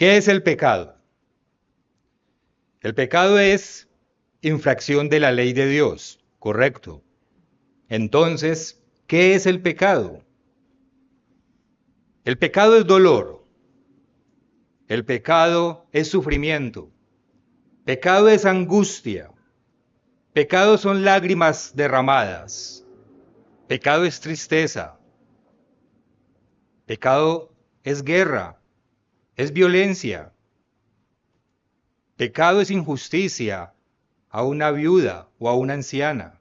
¿Qué es el pecado? El pecado es infracción de la ley de Dios, correcto. Entonces, ¿qué es el pecado? El pecado es dolor. El pecado es sufrimiento. Pecado es angustia. Pecado son lágrimas derramadas. Pecado es tristeza. Pecado es guerra. Es violencia. Pecado es injusticia a una viuda o a una anciana.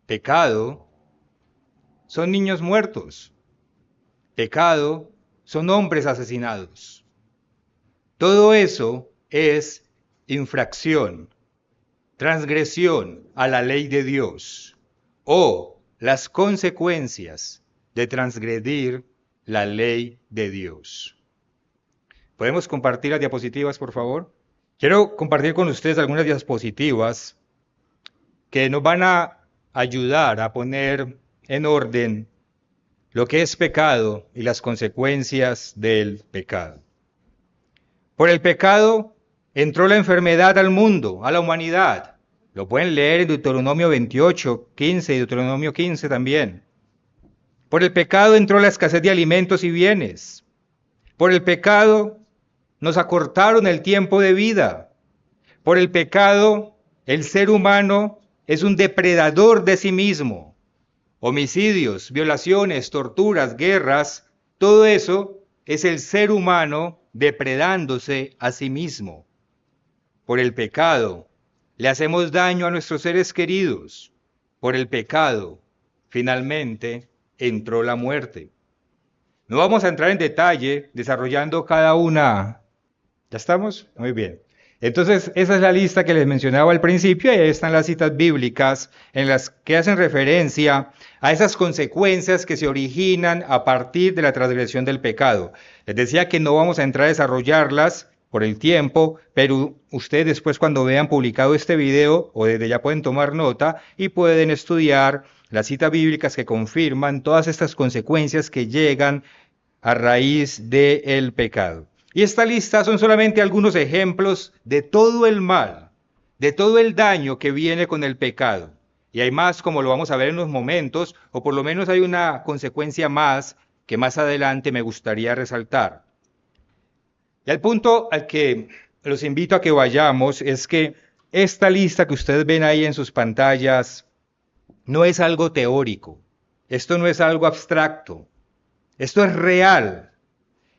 Pecado son niños muertos. Pecado son hombres asesinados. Todo eso es infracción, transgresión a la ley de Dios o las consecuencias de transgredir la ley de Dios. ¿Podemos compartir las diapositivas, por favor? Quiero compartir con ustedes algunas diapositivas que nos van a ayudar a poner en orden lo que es pecado y las consecuencias del pecado. Por el pecado entró la enfermedad al mundo, a la humanidad. Lo pueden leer en Deuteronomio 28, 15 y Deuteronomio 15 también. Por el pecado entró la escasez de alimentos y bienes. Por el pecado nos acortaron el tiempo de vida. Por el pecado, el ser humano es un depredador de sí mismo. Homicidios, violaciones, torturas, guerras, todo eso es el ser humano depredándose a sí mismo. Por el pecado, le hacemos daño a nuestros seres queridos. Por el pecado, finalmente, entró la muerte. No vamos a entrar en detalle desarrollando cada una. ¿Ya estamos? Muy bien. Entonces, esa es la lista que les mencionaba al principio y ahí están las citas bíblicas en las que hacen referencia a esas consecuencias que se originan a partir de la transgresión del pecado. Les decía que no vamos a entrar a desarrollarlas por el tiempo, pero ustedes después cuando vean publicado este video o desde ya pueden tomar nota y pueden estudiar las citas bíblicas que confirman todas estas consecuencias que llegan a raíz del pecado. Y esta lista son solamente algunos ejemplos de todo el mal, de todo el daño que viene con el pecado. Y hay más, como lo vamos a ver en unos momentos, o por lo menos hay una consecuencia más que más adelante me gustaría resaltar. Y al punto al que los invito a que vayamos es que esta lista que ustedes ven ahí en sus pantallas no es algo teórico, esto no es algo abstracto, esto es real.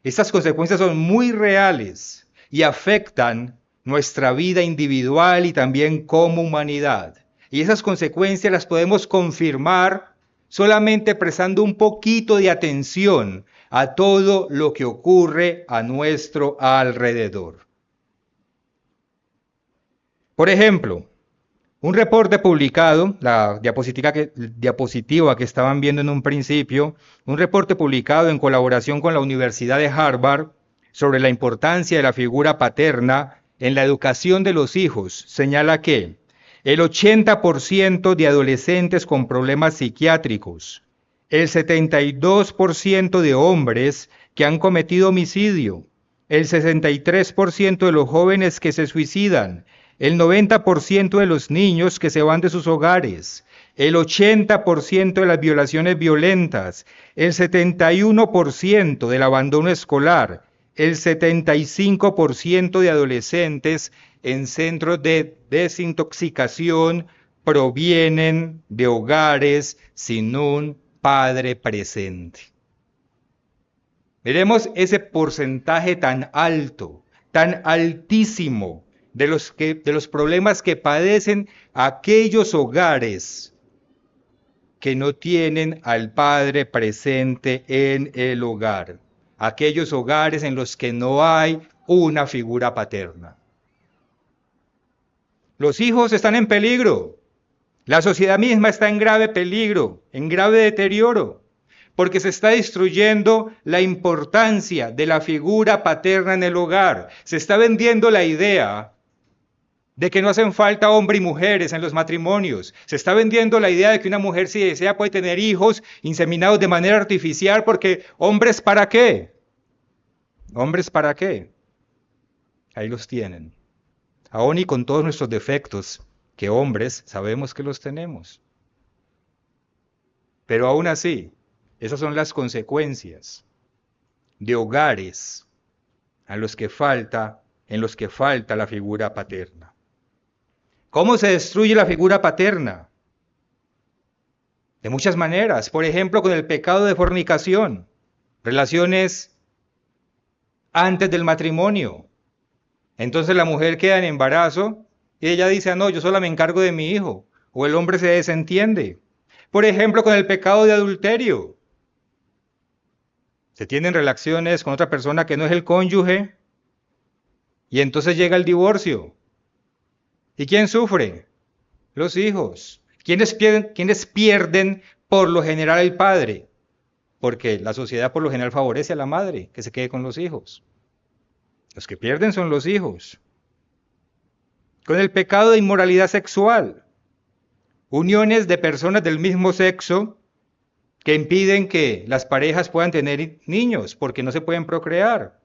Estas consecuencias son muy reales y afectan nuestra vida individual y también como humanidad. Y esas consecuencias las podemos confirmar solamente prestando un poquito de atención a todo lo que ocurre a nuestro alrededor. Por ejemplo, un reporte publicado, la diapositiva que estaban viendo en un principio, un reporte publicado en colaboración con la Universidad de Harvard sobre la importancia de la figura paterna en la educación de los hijos, señala que el 80% de adolescentes con problemas psiquiátricos, el 72% de hombres que han cometido homicidio, el 63% de los jóvenes que se suicidan, el 90% de los niños que se van de sus hogares, el 80% de las violaciones violentas, el 71% del abandono escolar, el 75% de adolescentes en centros de desintoxicación provienen de hogares sin un padre presente. Veremos ese porcentaje tan alto, tan altísimo, de los problemas que padecen aquellos hogares que no tienen al padre presente en el hogar, aquellos hogares en los que no hay una figura paterna. Los hijos están en peligro, la sociedad misma está en grave peligro, en grave deterioro, porque se está destruyendo la importancia de la figura paterna en el hogar, se está vendiendo la idea de que no hacen falta hombres y mujeres en los matrimonios. Se está vendiendo la idea de que una mujer, si desea, puede tener hijos inseminados de manera artificial, porque hombres, ¿para qué? ¿Hombres para qué? Ahí los tienen. Aún y con todos nuestros defectos, que hombres sabemos que los tenemos. Pero aún así, esas son las consecuencias de hogares en los que falta la figura paterna. ¿Cómo se destruye la figura paterna? De muchas maneras. Por ejemplo, con el pecado de fornicación, relaciones antes del matrimonio. Entonces la mujer queda en embarazo y ella dice, ah, no, yo solo me encargo de mi hijo. O el hombre se desentiende. Por ejemplo, con el pecado de adulterio. Se tienen relaciones con otra persona que no es el cónyuge y entonces llega el divorcio. ¿Y quién sufre? Los hijos. ¿Quiénes pierden por lo general el padre? Porque la sociedad por lo general favorece a la madre que se quede con los hijos. Los que pierden son los hijos. Con el pecado de inmoralidad sexual. Uniones de personas del mismo sexo que impiden que las parejas puedan tener niños porque no se pueden procrear.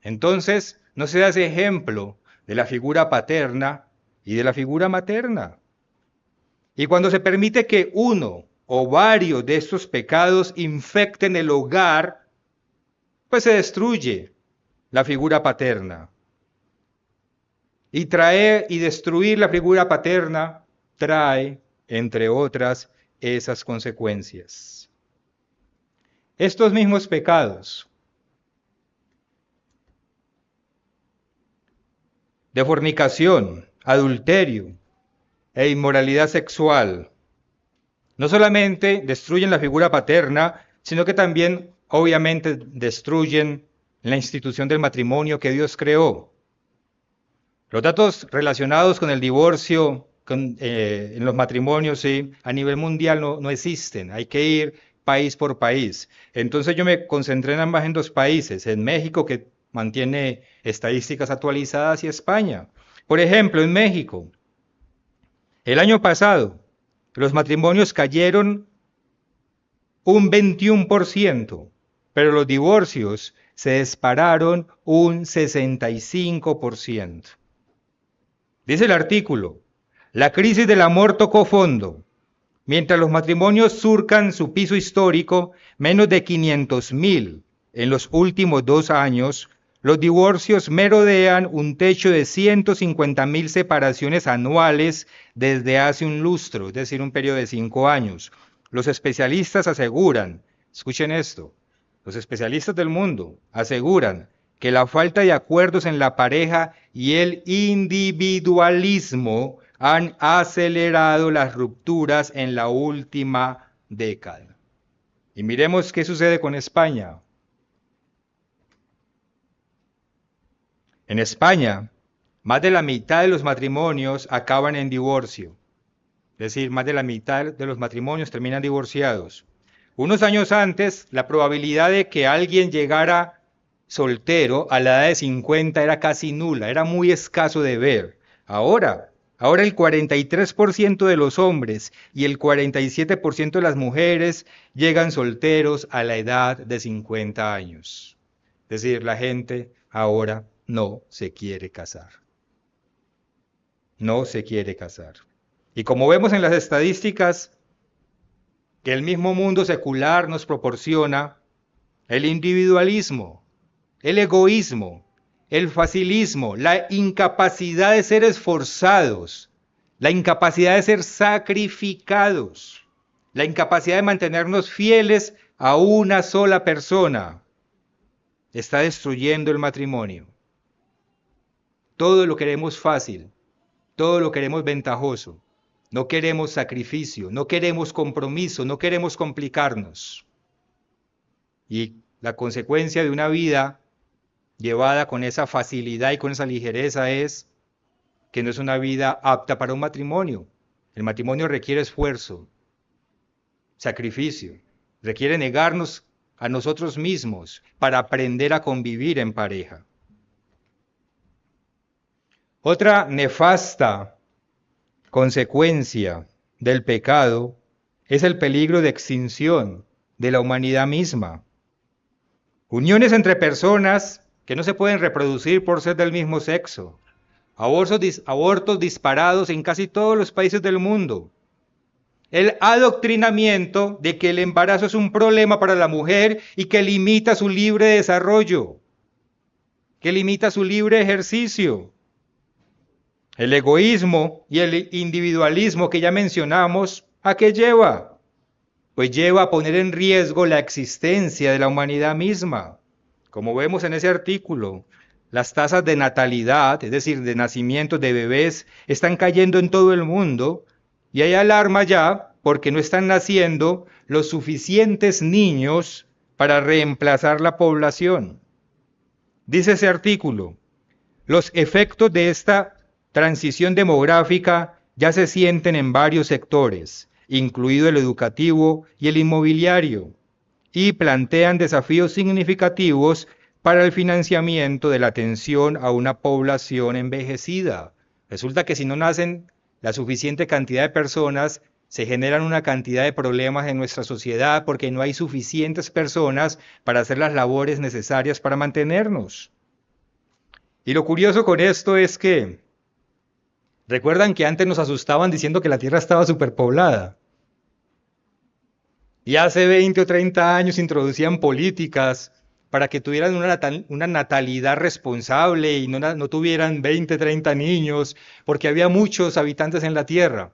Entonces, no se da ese ejemplo de la figura paterna y de la figura materna. Y cuando se permite que uno o varios de estos pecados infecten el hogar, pues se destruye la figura paterna. Y traer y destruir la figura paterna trae, entre otras, esas consecuencias. Estos mismos pecados de fornicación, adulterio e inmoralidad sexual no solamente destruyen la figura paterna, sino que también obviamente destruyen la institución del matrimonio que Dios creó. Los datos relacionados con el divorcio en los matrimonios, sí, a nivel mundial no existen. Hay que ir país por país. Entonces yo me concentré nada más en 2 países, en México, que mantiene estadísticas actualizadas, y España. Por ejemplo, en México, el año pasado, los matrimonios cayeron un 21%, pero los divorcios se dispararon un 65%. Dice el artículo, la crisis del amor tocó fondo. Mientras los matrimonios surcan su piso histórico, menos de 500,000 en los últimos 2 años, los divorcios merodean un techo de 150,000 separaciones anuales desde hace un lustro, es decir, un periodo de 5 años. Los especialistas aseguran, escuchen esto, los especialistas del mundo aseguran que la falta de acuerdos en la pareja y el individualismo han acelerado las rupturas en la última década. Y miremos qué sucede con España. En España, más de la mitad de los matrimonios acaban en divorcio. Es decir, más de la mitad de los matrimonios terminan divorciados. Unos años antes, la probabilidad de que alguien llegara soltero a la edad de 50 era casi nula, era muy escaso de ver. Ahora el 43% de los hombres y el 47% de las mujeres llegan solteros a la edad de 50 años. Es decir, la gente ahora no se quiere casar. No se quiere casar. Y como vemos en las estadísticas que el mismo mundo secular nos proporciona, el individualismo, el egoísmo, el facilismo, la incapacidad de ser esforzados, la incapacidad de ser sacrificados, la incapacidad de mantenernos fieles a una sola persona, está destruyendo el matrimonio. Todo lo queremos fácil, todo lo queremos ventajoso, no queremos sacrificio, no queremos compromiso, no queremos complicarnos. Y la consecuencia de una vida llevada con esa facilidad y con esa ligereza es que no es una vida apta para un matrimonio. El matrimonio requiere esfuerzo, sacrificio, requiere negarnos a nosotros mismos para aprender a convivir en pareja. Otra nefasta consecuencia del pecado es el peligro de extinción de la humanidad misma. uniones entre personas que no se pueden reproducir por ser del mismo sexo, abortos disparados en casi todos los países del mundo, el adoctrinamiento de que el embarazo es un problema para la mujer y que limita su libre desarrollo, que limita su libre ejercicio, el egoísmo y el individualismo que ya mencionamos, ¿a qué lleva? Pues lleva a poner en riesgo la existencia de la humanidad misma. Como vemos en ese artículo, las tasas de natalidad, es decir, de nacimiento de bebés, están cayendo en todo el mundo y hay alarma ya porque no están naciendo los suficientes niños para reemplazar la población. Dice ese artículo, los efectos de esta transición demográfica ya se sienten en varios sectores, incluido el educativo y el inmobiliario, y plantean desafíos significativos para el financiamiento de la atención a una población envejecida. Resulta que si no nacen la suficiente cantidad de personas, se generan una cantidad de problemas en nuestra sociedad porque no hay suficientes personas para hacer las labores necesarias para mantenernos. Y lo curioso con esto es que, recuerdan que antes nos asustaban diciendo que la Tierra estaba superpoblada. Y hace 20 o 30 años introducían políticas para que tuvieran una natalidad responsable y no tuvieran 20, 30 niños, porque había muchos habitantes en la Tierra.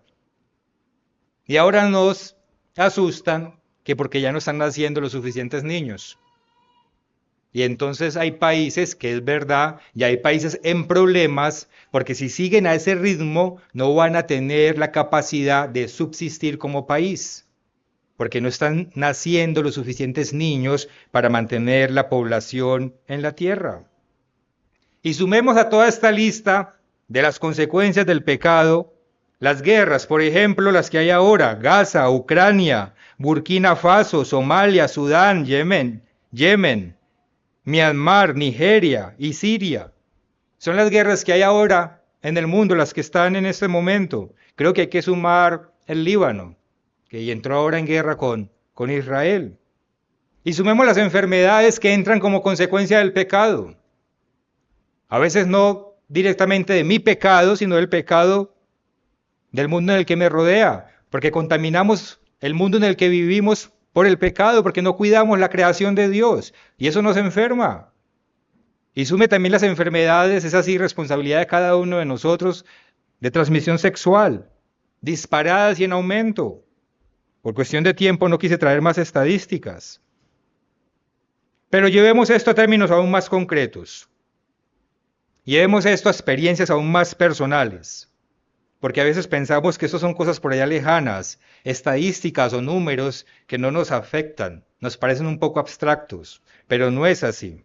Y ahora nos asustan que porque ya no están naciendo los suficientes niños. Y entonces hay países, que es verdad, y hay países en problemas, porque si siguen a ese ritmo no van a tener la capacidad de subsistir como país, porque no están naciendo los suficientes niños para mantener la población en la tierra. Y sumemos a toda esta lista de las consecuencias del pecado, las guerras, por ejemplo, las que hay ahora, Gaza, Ucrania, Burkina Faso, Somalia, Sudán, Yemen, Myanmar, Nigeria y Siria. Son las guerras que hay ahora en el mundo, las que están en este momento. Creo que hay que sumar el Líbano, que entró ahora en guerra con Israel. Y sumemos las enfermedades que entran como consecuencia del pecado. A veces no directamente de mi pecado, sino del pecado del mundo en el que me rodea, porque contaminamos el mundo en el que vivimos por el pecado, porque no cuidamos la creación de Dios, y eso nos enferma. Y sume también las enfermedades, esas irresponsabilidades de cada uno de nosotros, de transmisión sexual, disparadas y en aumento. Por cuestión de tiempo no quise traer más estadísticas. Pero llevemos esto a términos aún más concretos. Llevemos esto a experiencias aún más personales. Porque a veces pensamos que eso son cosas por allá lejanas, estadísticas o números que no nos afectan, nos parecen un poco abstractos, pero no es así.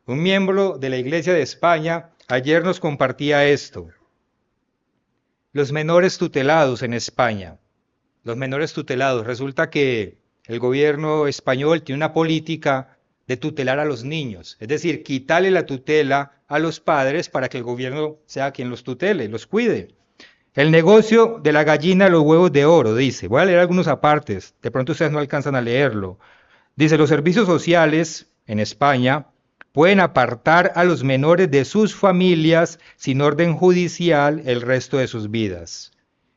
Un miembro de la Iglesia de España ayer nos compartía esto. Los menores tutelados en España. Los menores tutelados. Resulta que el gobierno español tiene una política de tutelar a los niños, es decir, quitarle la tutela a los padres para que el gobierno sea quien los tutele, los cuide. El negocio de la gallina de los huevos de oro, dice. Voy a leer algunos apartes, de pronto ustedes no alcanzan a leerlo. Dice, los servicios sociales en España pueden apartar a los menores de sus familias sin orden judicial el resto de sus vidas.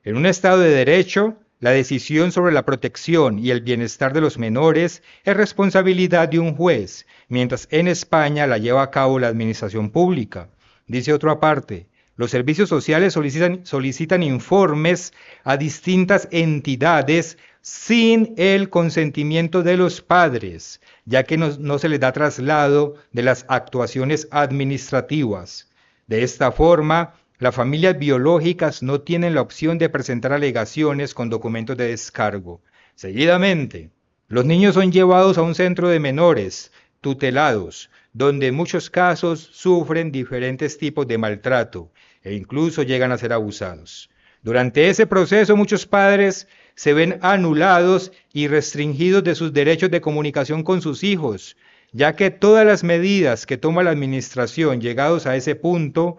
En un Estado de Derecho, la decisión sobre la protección y el bienestar de los menores es responsabilidad de un juez, mientras en España la lleva a cabo la administración pública. Dice otro aparte, los servicios sociales solicitan informes a distintas entidades sin el consentimiento de los padres, ya que no se les da traslado de las actuaciones administrativas. De esta forma, las familias biológicas no tienen la opción de presentar alegaciones con documentos de descargo. Seguidamente, los niños son llevados a un centro de menores tutelados, donde en muchos casos sufren diferentes tipos de maltrato e incluso llegan a ser abusados. Durante ese proceso muchos padres se ven anulados y restringidos de sus derechos de comunicación con sus hijos, ya que todas las medidas que toma la administración llegados a ese punto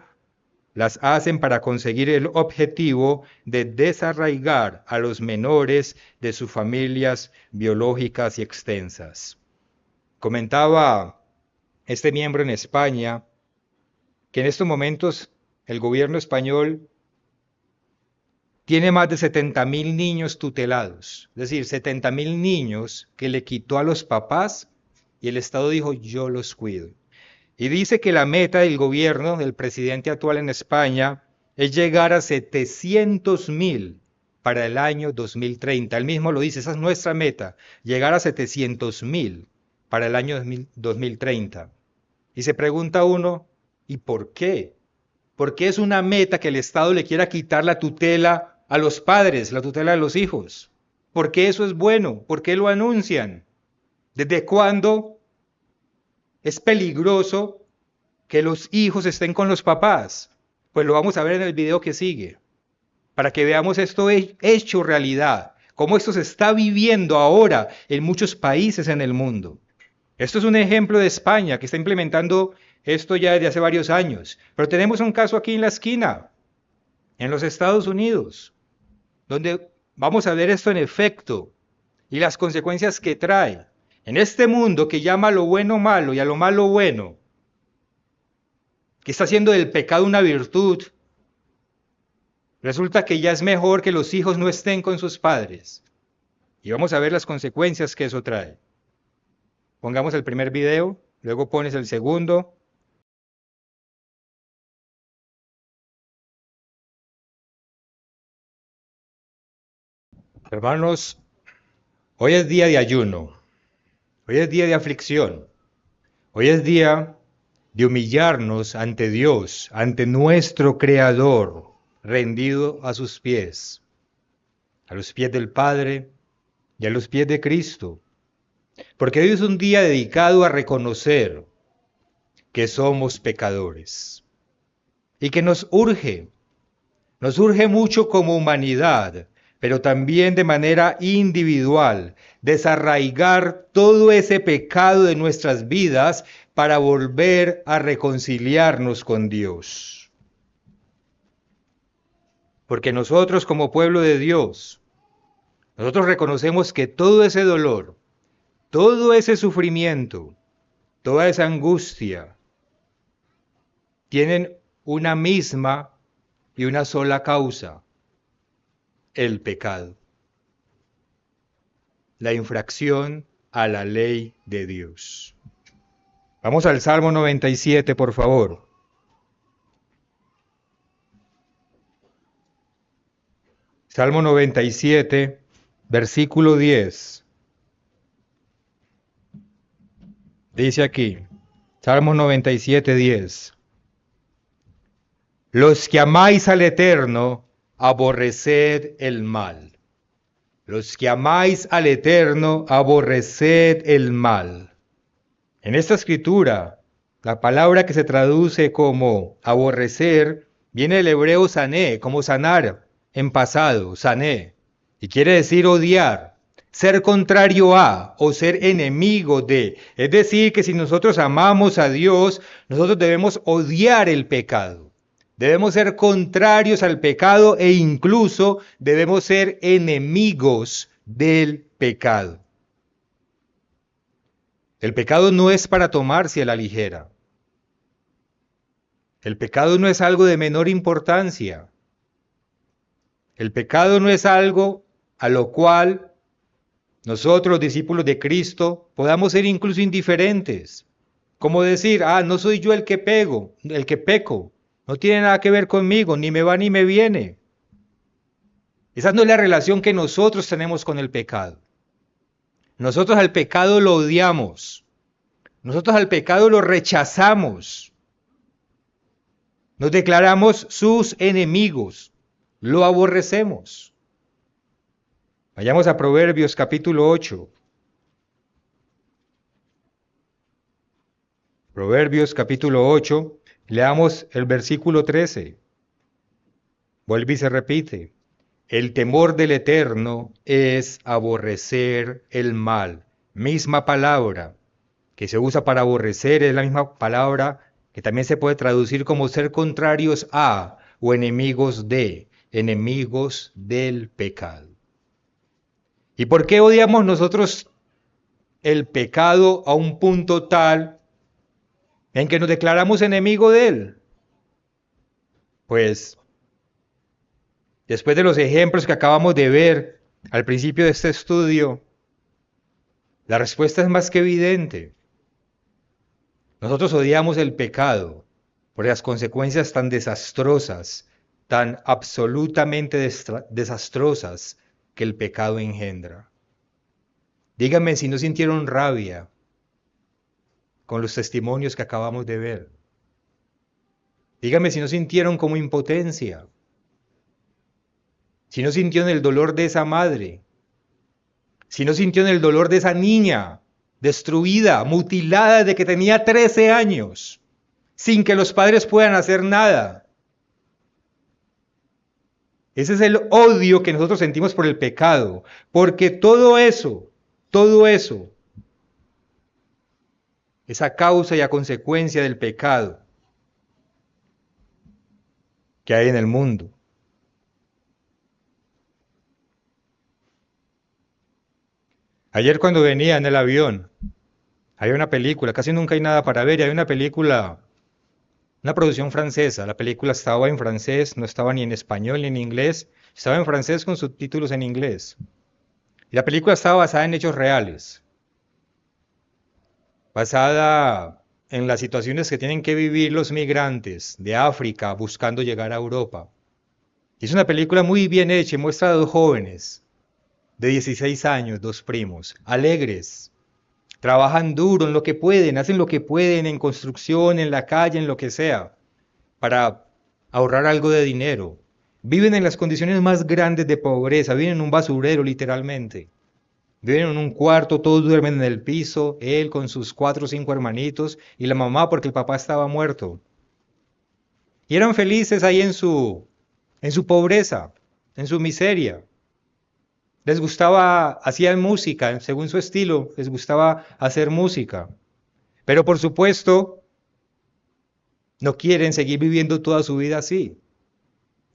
las hacen para conseguir el objetivo de desarraigar a los menores de sus familias biológicas y extensas. Comentaba este miembro en España, que en estos momentos el gobierno español tiene más de 70.000 niños tutelados, es decir, 70.000 niños que le quitó a los papás y el Estado dijo, yo los cuido. Y dice que la meta del gobierno, del presidente actual en España, es llegar a 700.000 para el año 2030. Él mismo lo dice, esa es nuestra meta, llegar a 700.000 para el año 2030. Y se pregunta uno, ¿y por qué? ¿Por qué es una meta que el Estado le quiera quitar la tutela a los padres, la tutela de los hijos? ¿Por qué eso es bueno? ¿Por qué lo anuncian? ¿Desde cuándo es peligroso que los hijos estén con los papás? Pues lo vamos a ver en el video que sigue, para que veamos esto hecho realidad, cómo esto se está viviendo ahora en muchos países en el mundo. Esto es un ejemplo de España, que está implementando esto ya desde hace varios años. Pero tenemos un caso aquí en la esquina, en los Estados Unidos, donde vamos a ver esto en efecto y las consecuencias que trae. En este mundo que llama a lo bueno malo y a lo malo bueno, que está haciendo del pecado una virtud, resulta que ya es mejor que los hijos no estén con sus padres. Y vamos a ver las consecuencias que eso trae. Pongamos el primer video, luego pones el segundo. Hermanos, hoy es día de ayuno, hoy es día de aflicción, hoy es día de humillarnos ante Dios, ante nuestro Creador, rendido a sus pies, a los pies del Padre y a los pies de Cristo, porque hoy es un día dedicado a reconocer que somos pecadores y que nos urge mucho como humanidad, pero también de manera individual, desarraigar todo ese pecado de nuestras vidas para volver a reconciliarnos con Dios. Porque nosotros como pueblo de Dios, nosotros reconocemos que todo ese dolor, todo ese sufrimiento, toda esa angustia, tienen una misma y una sola causa: el pecado, la infracción a la ley de Dios. Vamos al Salmo 97, por favor. Salmo 97, versículo 10. Dice aquí, Salmo 97, 10. Los que amáis al Eterno, aborreced el mal. Los que amáis al Eterno, aborreced el mal. En esta escritura, la palabra que se traduce como aborrecer viene del hebreo sané, como sanar en pasado, sané, y quiere decir odiar, ser contrario a o ser enemigo de. Es decir, que si nosotros amamos a Dios, nosotros debemos odiar el pecado. Debemos ser contrarios al pecado e incluso debemos ser enemigos del pecado. El pecado no es para tomarse a la ligera. El pecado no es algo de menor importancia. El pecado no es algo a lo cual nosotros, los discípulos de Cristo, podamos ser incluso indiferentes. Como decir, no soy yo el que peco. No tiene nada que ver conmigo, ni me va ni me viene. Esa no es la relación que nosotros tenemos con el pecado. Nosotros al pecado lo odiamos. Nosotros al pecado lo rechazamos. Nos declaramos sus enemigos. Lo aborrecemos. Vayamos a Proverbios capítulo 8. Proverbios capítulo 8, leamos el versículo 13. Vuelve y se repite. El temor del Eterno es aborrecer el mal. Misma palabra que se usa para aborrecer es la misma palabra que también se puede traducir como ser contrarios a o enemigos del pecado. ¿Y por qué odiamos nosotros el pecado a un punto tal en que nos declaramos enemigo de Él? Pues, después de los ejemplos que acabamos de ver al principio de este estudio, la respuesta es más que evidente. Nosotros odiamos el pecado por las consecuencias tan desastrosas, tan absolutamente desastrosas que el pecado engendra. Díganme si no sintieron rabia con los testimonios que acabamos de ver. Díganme si no sintieron como impotencia, si no sintieron el dolor de esa madre, si no sintieron el dolor de esa niña destruida, mutilada desde que tenía 13 años, sin que los padres puedan hacer nada. Ese es el odio que nosotros sentimos por el pecado, porque todo eso es a causa y a consecuencia del pecado que hay en el mundo. Ayer cuando venía en el avión, había una película, casi nunca hay nada para ver, y hay una película, una producción francesa. La película estaba en francés, no estaba ni en español ni en inglés, estaba en francés con subtítulos en inglés. Y la película estaba basada en hechos reales, basada en las situaciones que tienen que vivir los migrantes de África buscando llegar a Europa. Y es una película muy bien hecha y muestra a dos jóvenes de 16 años, dos primos, alegres, trabajan duro en lo que pueden, hacen lo que pueden en construcción, en la calle, en lo que sea, para ahorrar algo de dinero. Viven en las condiciones más grandes de pobreza, viven en un basurero literalmente. Viven en un cuarto, todos duermen en el piso, él con sus 4 o 5 hermanitos y la mamá porque el papá estaba muerto. Y eran felices ahí en su pobreza, en su miseria. Les gustaba, hacían música, según su estilo, les gustaba hacer música. Pero por supuesto, no quieren seguir viviendo toda su vida así.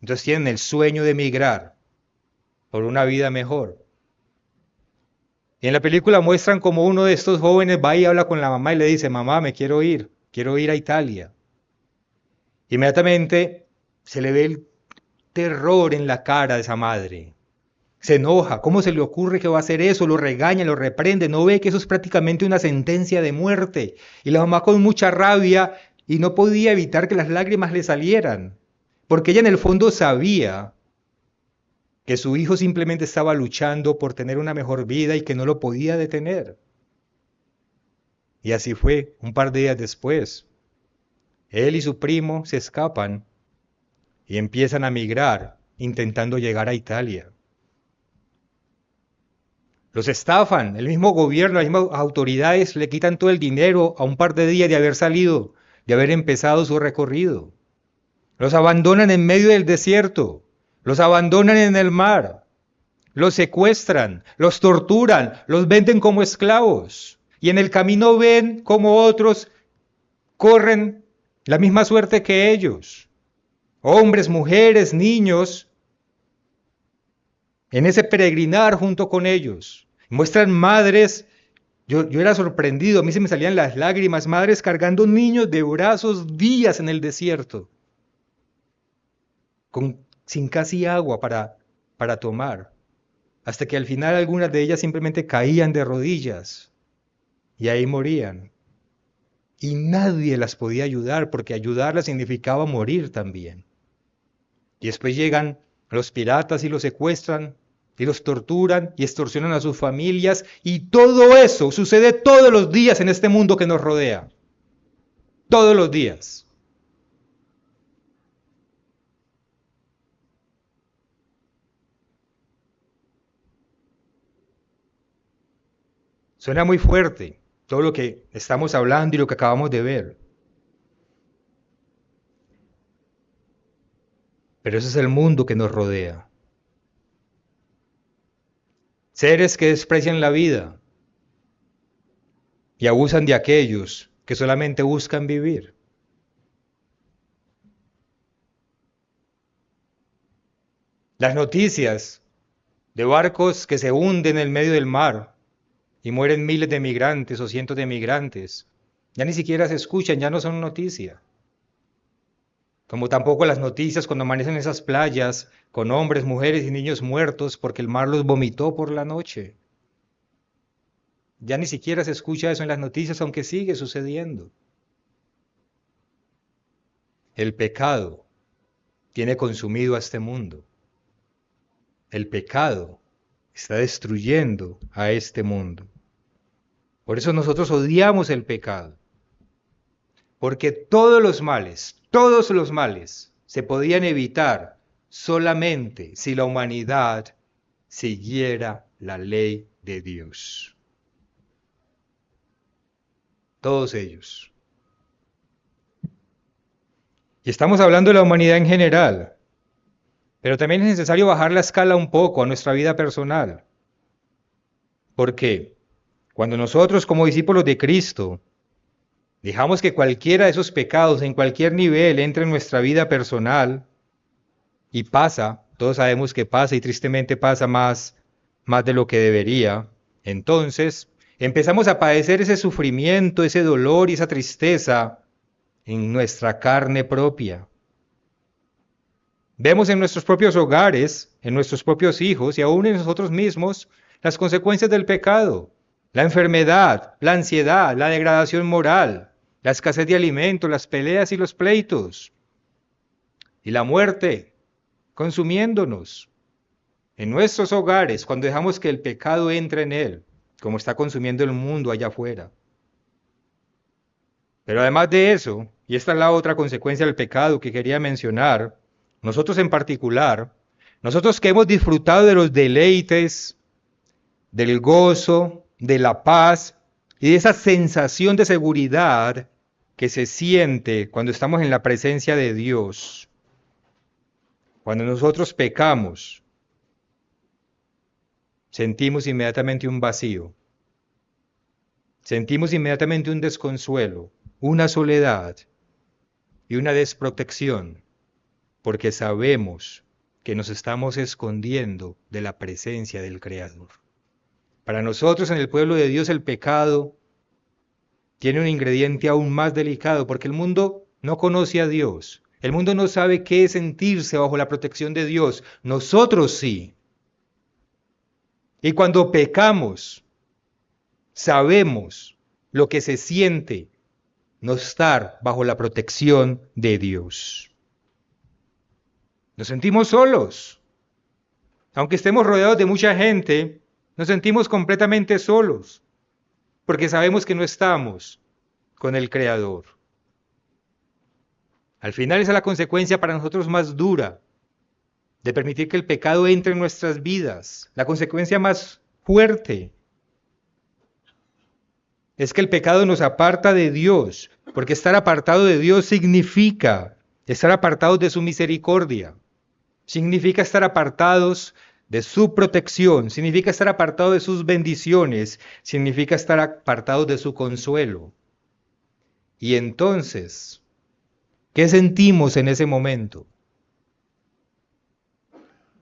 Entonces tienen el sueño de emigrar por una vida mejor. Y en la película muestran como uno de estos jóvenes va y habla con la mamá y le dice, mamá, me quiero ir a Italia. Inmediatamente se le ve el terror en la cara de esa madre. Se enoja, ¿cómo se le ocurre que va a hacer eso? Lo regaña, lo reprende, no ve que eso es prácticamente una sentencia de muerte. Y la mamá con mucha rabia y no podía evitar que las lágrimas le salieran, porque ella en el fondo sabía que su hijo simplemente estaba luchando por tener una mejor vida y que no lo podía detener. Y así fue, un par de días después. Él y su primo se escapan y empiezan a migrar, intentando llegar a Italia. Los estafan, el mismo gobierno, las mismas autoridades le quitan todo el dinero a un par de días de haber salido, de haber empezado su recorrido. Los abandonan en medio del desierto, los abandonan en el mar, los secuestran, los torturan, los venden como esclavos. Y en el camino ven como otros corren la misma suerte que ellos. Hombres, mujeres, niños, en ese peregrinar junto con ellos. Muestran madres, yo era sorprendido, a mí se me salían las lágrimas, madres cargando niños de brazos días en el desierto, sin casi agua para tomar, hasta que al final algunas de ellas simplemente caían de rodillas y ahí morían. Y nadie las podía ayudar, porque ayudarlas significaba morir también. Y después llegan los piratas y los secuestran, y los torturan y extorsionan a sus familias, y todo eso sucede todos los días en este mundo que nos rodea. Todos los días. Suena muy fuerte todo lo que estamos hablando y lo que acabamos de ver. Pero ese es el mundo que nos rodea. Seres que desprecian la vida y abusan de aquellos que solamente buscan vivir. Las noticias de barcos que se hunden en el medio del mar y mueren miles de migrantes o cientos de migrantes Ya ni siquiera se escuchan, ya no son noticia. Como tampoco las noticias cuando amanecen en esas playas con hombres, mujeres y niños muertos porque el mar los vomitó por la noche. Ya ni siquiera se escucha eso en las noticias, aunque sigue sucediendo. El pecado tiene consumido a este mundo. El pecado está destruyendo a este mundo. Por eso nosotros odiamos el pecado. Porque todos los males se podían evitar solamente si la humanidad siguiera la ley de Dios. Todos ellos. Y estamos hablando de la humanidad en general, pero también es necesario bajar la escala un poco a nuestra vida personal. Porque cuando nosotros como discípulos de Cristo dejamos que cualquiera de esos pecados en cualquier nivel entre en nuestra vida personal, y pasa, todos sabemos que pasa y tristemente pasa más de lo que debería, entonces empezamos a padecer ese sufrimiento, ese dolor y esa tristeza en nuestra carne propia. Vemos en nuestros propios hogares, en nuestros propios hijos y aún en nosotros mismos las consecuencias del pecado, la enfermedad, la ansiedad, la degradación moral, la escasez de alimentos, las peleas y los pleitos, y la muerte consumiéndonos en nuestros hogares cuando dejamos que el pecado entre en él, como está consumiendo el mundo allá afuera. Pero además de eso, y esta es la otra consecuencia del pecado que quería mencionar, nosotros en particular, nosotros que hemos disfrutado de los deleites, del gozo, de la paz y de esa sensación de seguridad que se siente cuando estamos en la presencia de Dios, cuando nosotros pecamos, sentimos inmediatamente un vacío, sentimos inmediatamente un desconsuelo, una soledad y una desprotección, porque sabemos que nos estamos escondiendo de la presencia del Creador. Para nosotros en el pueblo de Dios el pecado tiene un ingrediente aún más delicado, porque el mundo no conoce a Dios. El mundo no sabe qué es sentirse bajo la protección de Dios. Nosotros sí. Y cuando pecamos, sabemos lo que se siente no estar bajo la protección de Dios. Nos sentimos solos. Aunque estemos rodeados de mucha gente, nos sentimos completamente solos, porque sabemos que no estamos con el Creador. Al final esa es la consecuencia para nosotros más dura de permitir que el pecado entre en nuestras vidas. La consecuencia más fuerte es que el pecado nos aparta de Dios, porque estar apartado de Dios significa estar apartados de su misericordia, significa estar apartados de su protección, significa estar apartados de sus bendiciones, significa estar apartados de su consuelo. Y entonces, ¿qué sentimos en ese momento?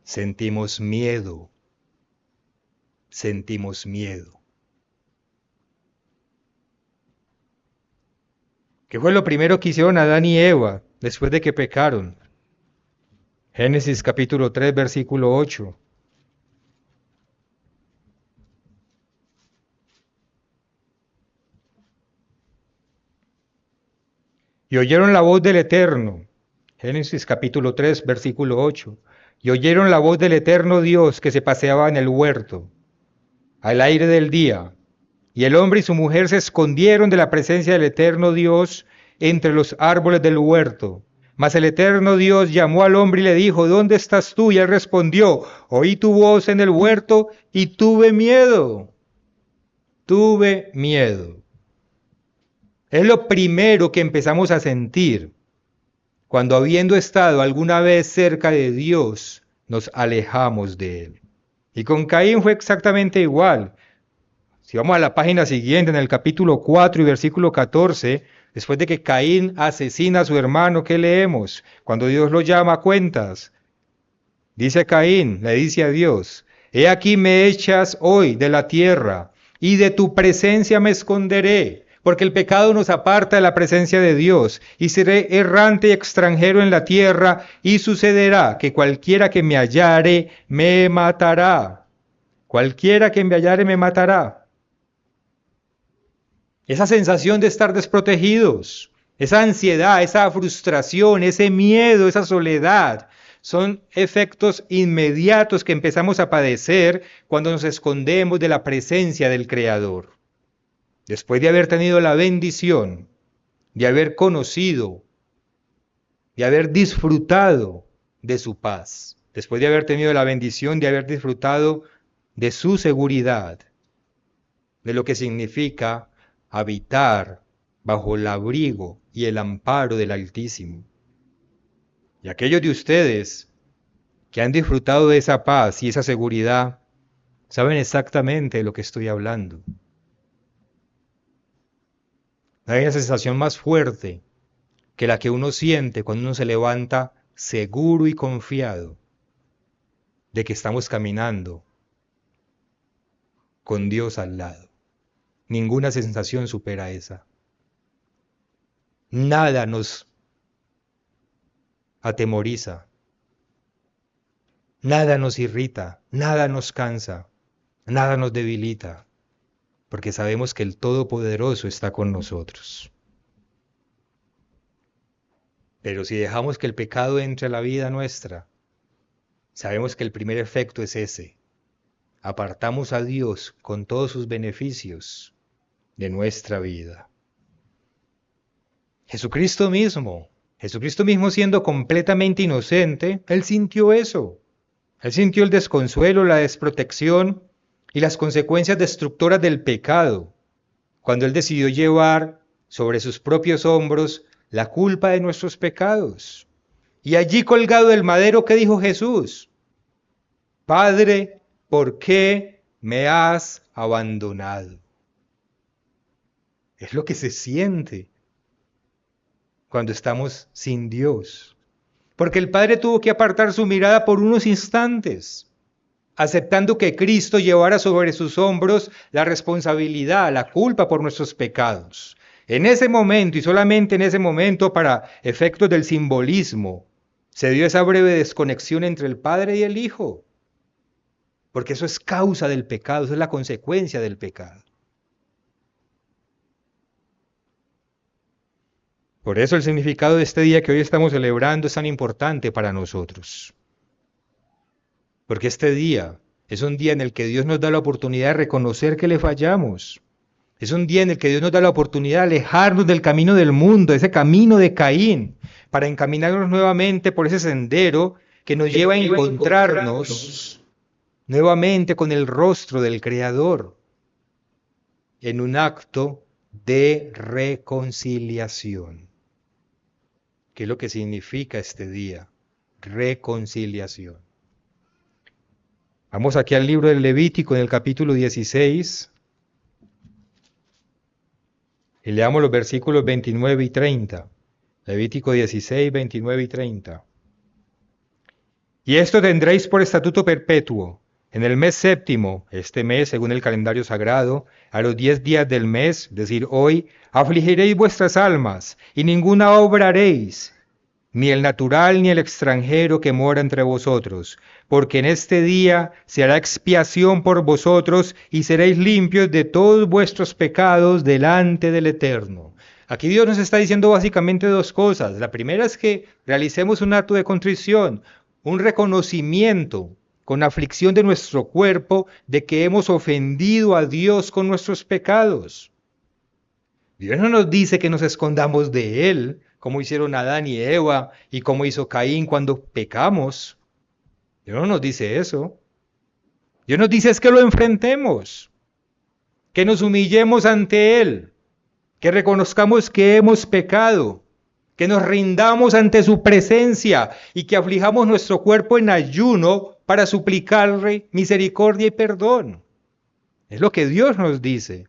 Sentimos miedo. Sentimos miedo. ¿Qué fue lo primero que hicieron Adán y Eva después de que pecaron? Génesis capítulo 3, versículo 8. Y oyeron la voz del Eterno. Génesis capítulo 3, versículo 8. Y oyeron la voz del Eterno Dios que se paseaba en el huerto, al aire del día. Y el hombre y su mujer se escondieron de la presencia del Eterno Dios entre los árboles del huerto. Mas el Eterno Dios llamó al hombre y le dijo, ¿dónde estás tú? Y él respondió, oí tu voz en el huerto y tuve miedo. Tuve miedo. Es lo primero que empezamos a sentir cuando, habiendo estado alguna vez cerca de Dios, nos alejamos de Él. Y con Caín fue exactamente igual. Si vamos a la página siguiente, en el capítulo 4 y versículo 14, después de que Caín asesina a su hermano, ¿qué leemos? Cuando Dios lo llama a cuentas. Dice Caín, le dice a Dios, he aquí me echas hoy de la tierra, y de tu presencia me esconderé. porque el pecado nos aparta de la presencia de Dios, y seré errante y extranjero en la tierra, y sucederá que cualquiera que me hallare me matará. Cualquiera que me hallare me matará. Esa sensación de estar desprotegidos, esa ansiedad, esa frustración, ese miedo, esa soledad, son efectos inmediatos que empezamos a padecer cuando nos escondemos de la presencia del Creador. Después de haber tenido la bendición, de haber conocido, de haber disfrutado de su paz, después de haber tenido la bendición de haber disfrutado de su seguridad, de lo que significa habitar bajo el abrigo y el amparo del Altísimo. Y aquellos de ustedes que han disfrutado de esa paz y esa seguridad, saben exactamente de lo que estoy hablando. No hay una sensación más fuerte que la que uno siente cuando uno se levanta seguro y confiado de que estamos caminando con Dios al lado. Ninguna sensación supera esa. Nada nos atemoriza, nada nos irrita, nada nos cansa, nada nos debilita, porque sabemos que el Todopoderoso está con nosotros. Pero si dejamos que el pecado entre a la vida nuestra, sabemos que el primer efecto es ese. Apartamos a Dios con todos sus beneficios de nuestra vida. Jesucristo mismo siendo completamente inocente, Él sintió eso. Él sintió el desconsuelo, la desprotección y las consecuencias destructoras del pecado, cuando Él decidió llevar sobre sus propios hombros la culpa de nuestros pecados. Y allí colgado del madero, ¿qué dijo Jesús? Padre, ¿por qué me has abandonado? Es lo que se siente cuando estamos sin Dios. Porque el Padre tuvo que apartar su mirada por unos instantes, aceptando que Cristo llevara sobre sus hombros la responsabilidad, la culpa por nuestros pecados. En ese momento, y solamente en ese momento, para efectos del simbolismo, se dio esa breve desconexión entre el Padre y el Hijo. Porque eso es causa del pecado, eso es la consecuencia del pecado. Por eso el significado de este día que hoy estamos celebrando es tan importante para nosotros. Porque este día es un día en el que Dios nos da la oportunidad de reconocer que le fallamos. Es un día en el que Dios nos da la oportunidad de alejarnos del camino del mundo, ese camino de Caín, para encaminarnos nuevamente por ese sendero que nos lleva a encontrarnos nuevamente con el rostro del Creador, en un acto de reconciliación. ¿Qué es lo que significa este día? Reconciliación. Vamos aquí al libro del Levítico en el capítulo 16 y leamos los versículos 29 y 30. Levítico 16, 29 y 30. Y esto tendréis por estatuto perpetuo. En el mes séptimo, este mes según el calendario sagrado, a los 10 días del mes, es decir, hoy, afligiréis vuestras almas, y ninguna obra haréis, ni el natural ni el extranjero que mora entre vosotros, porque en este día se hará expiación por vosotros, y seréis limpios de todos vuestros pecados delante del Eterno. Aquí Dios nos está diciendo básicamente dos cosas. La primera es que realicemos un acto de contrición, un reconocimiento con aflicción de nuestro cuerpo de que hemos ofendido a Dios con nuestros pecados. Dios no nos dice que nos escondamos de Él, como hicieron Adán y Eva, y como hizo Caín cuando pecamos. Dios no nos dice eso. Dios nos dice es que lo enfrentemos, que nos humillemos ante Él, que reconozcamos que hemos pecado, que nos rindamos ante su presencia y que aflijamos nuestro cuerpo en ayuno para suplicarle misericordia y perdón. Es lo que Dios nos dice.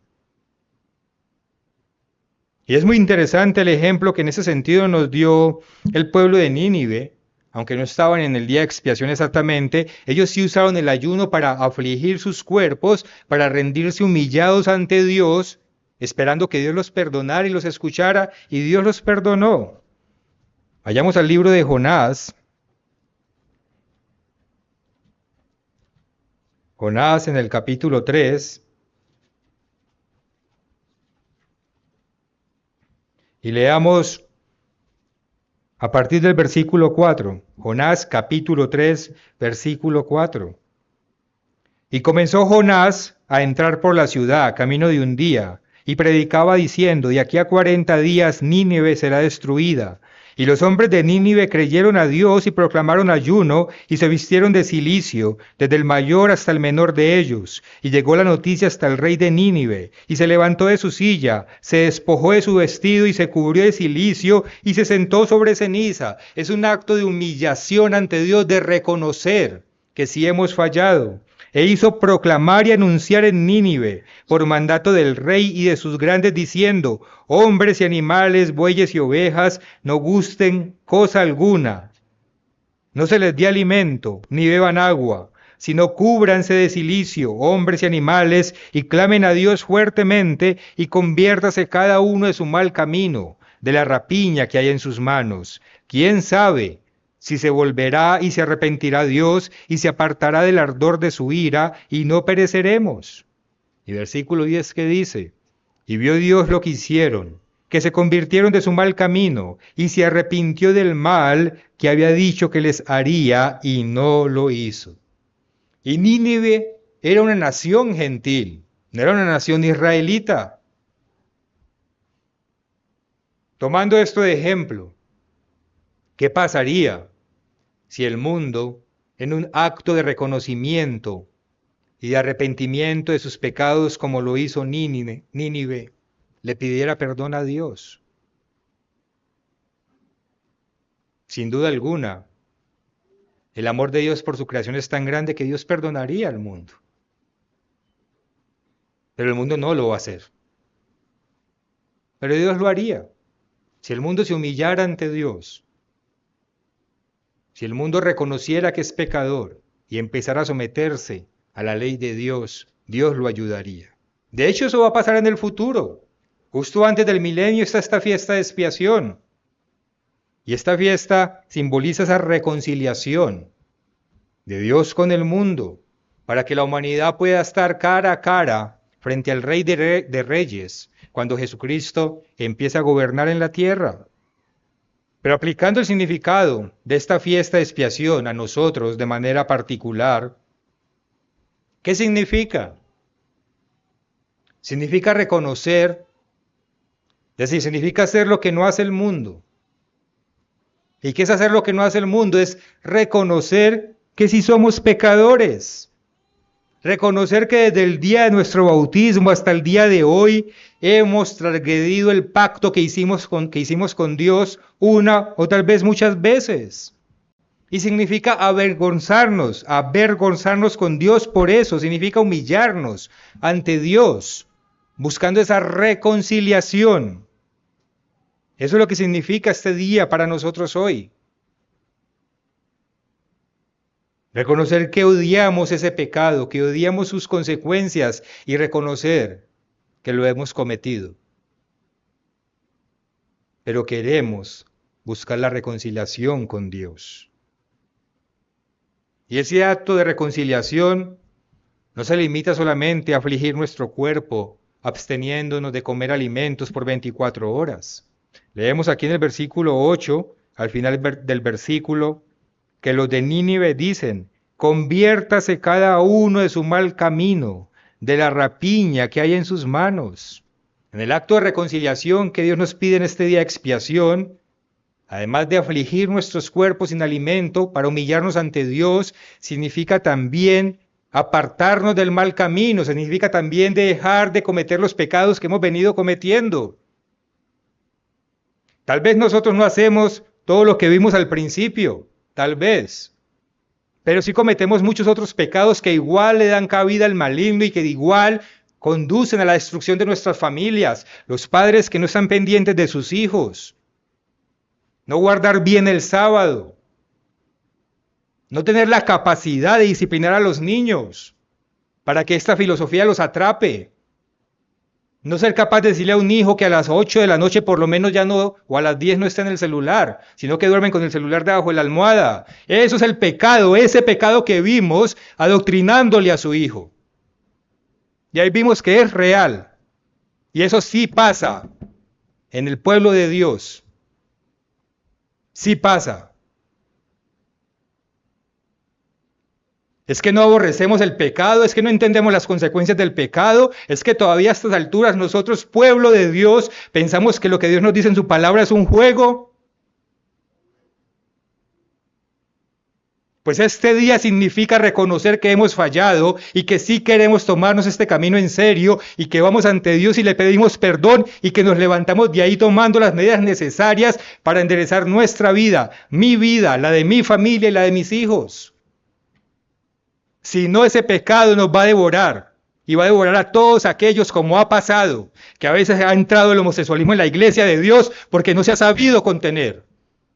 Y es muy interesante el ejemplo que en ese sentido nos dio el pueblo de Nínive, aunque no estaban en el día de expiación exactamente, ellos sí usaron el ayuno para afligir sus cuerpos, para rendirse humillados ante Dios esperando que Dios los perdonara y los escuchara, y Dios los perdonó. Vayamos al libro de Jonás. Jonás en el capítulo 3. Y leamos a partir del versículo 4. Jonás capítulo 3, versículo 4. Y comenzó Jonás a entrar por la ciudad, camino de un día, y predicaba diciendo, de aquí a 40 días Nínive será destruida. Y los hombres de Nínive creyeron a Dios y proclamaron ayuno y se vistieron de cilicio, desde el mayor hasta el menor de ellos. Y llegó la noticia hasta el rey de Nínive, y se levantó de su silla, se despojó de su vestido y se cubrió de cilicio y se sentó sobre ceniza. Es un acto de humillación ante Dios, de reconocer que sí hemos fallado. E hizo proclamar y anunciar en Nínive, por mandato del rey y de sus grandes, diciendo, hombres y animales, bueyes y ovejas, no gusten cosa alguna. No se les dé alimento, ni beban agua, sino cúbranse de cilicio, hombres y animales, y clamen a Dios fuertemente, y conviértase cada uno de su mal camino, de la rapiña que hay en sus manos. ¿Quién sabe si se volverá y se arrepentirá Dios y se apartará del ardor de su ira y no pereceremos? Y versículo 10 que dice, y vio Dios lo que hicieron, que se convirtieron de su mal camino y se arrepintió del mal que había dicho que les haría y no lo hizo. Y Nínive era una nación gentil, no era una nación israelita. Tomando esto de ejemplo, ¿qué pasaría si el mundo, en un acto de reconocimiento y de arrepentimiento de sus pecados, como lo hizo Nínive, le pidiera perdón a Dios? Sin duda alguna, el amor de Dios por su creación es tan grande que Dios perdonaría al mundo. Pero el mundo no lo va a hacer. Pero Dios lo haría. Si el mundo se humillara ante Dios, si el mundo reconociera que es pecador y empezara a someterse a la ley de Dios, Dios lo ayudaría. De hecho, eso va a pasar en el futuro. Justo antes del milenio está esta fiesta de expiación. Y esta fiesta simboliza esa reconciliación de Dios con el mundo, para que la humanidad pueda estar cara a cara frente al Rey de Reyes, cuando Jesucristo empiece a gobernar en la tierra. Pero aplicando el significado de esta fiesta de expiación a nosotros de manera particular, ¿qué significa? Significa reconocer, es decir, significa hacer lo que no hace el mundo. ¿Y qué es hacer lo que no hace el mundo? Es reconocer que sí somos pecadores. Reconocer que desde el día de nuestro bautismo hasta el día de hoy hemos transgredido el pacto que hicimos con Dios una o tal vez muchas veces. Y significa avergonzarnos con Dios por eso. Significa humillarnos ante Dios, buscando esa reconciliación. Eso es lo que significa este día para nosotros hoy. Reconocer que odiamos ese pecado, que odiamos sus consecuencias y reconocer que lo hemos cometido. Pero queremos buscar la reconciliación con Dios. Y ese acto de reconciliación no se limita solamente a afligir nuestro cuerpo, absteniéndonos de comer alimentos por 24 horas. Leemos aquí en el versículo 8, al final del versículo, que los de Nínive dicen, conviértase cada uno de su mal camino, de la rapiña que hay en sus manos. En el acto de reconciliación que Dios nos pide en este día de expiación, además de afligir nuestros cuerpos sin alimento para humillarnos ante Dios, significa también apartarnos del mal camino, significa también dejar de cometer los pecados que hemos venido cometiendo. Tal vez nosotros no hacemos todo lo que vimos al principio, tal vez, pero sí cometemos muchos otros pecados que igual le dan cabida al maligno y que igual conducen a la destrucción de nuestras familias. Los padres que no están pendientes de sus hijos, no guardar bien el sábado, no tener la capacidad de disciplinar a los niños para que esta filosofía los atrape. No ser capaz de decirle a un hijo que a las 8 de la noche por lo menos ya no, o a las 10 no está en el celular, sino que duermen con el celular debajo de la almohada. Eso es el pecado, ese pecado que vimos adoctrinándole a su hijo. Y ahí vimos que es real. Y eso sí pasa en el pueblo de Dios. Sí pasa. Es que no aborrecemos el pecado, es que no entendemos las consecuencias del pecado, es que todavía a estas alturas nosotros, pueblo de Dios, pensamos que lo que Dios nos dice en su palabra es un juego. Pues este día significa reconocer que hemos fallado y que sí queremos tomarnos este camino en serio y que vamos ante Dios y le pedimos perdón y que nos levantamos de ahí tomando las medidas necesarias para enderezar nuestra vida, la de mi familia y la de mis hijos. Si no, ese pecado nos va a devorar y va a devorar a todos aquellos, como ha pasado, que a veces ha entrado el homosexualismo en la iglesia de Dios porque no se ha sabido contener.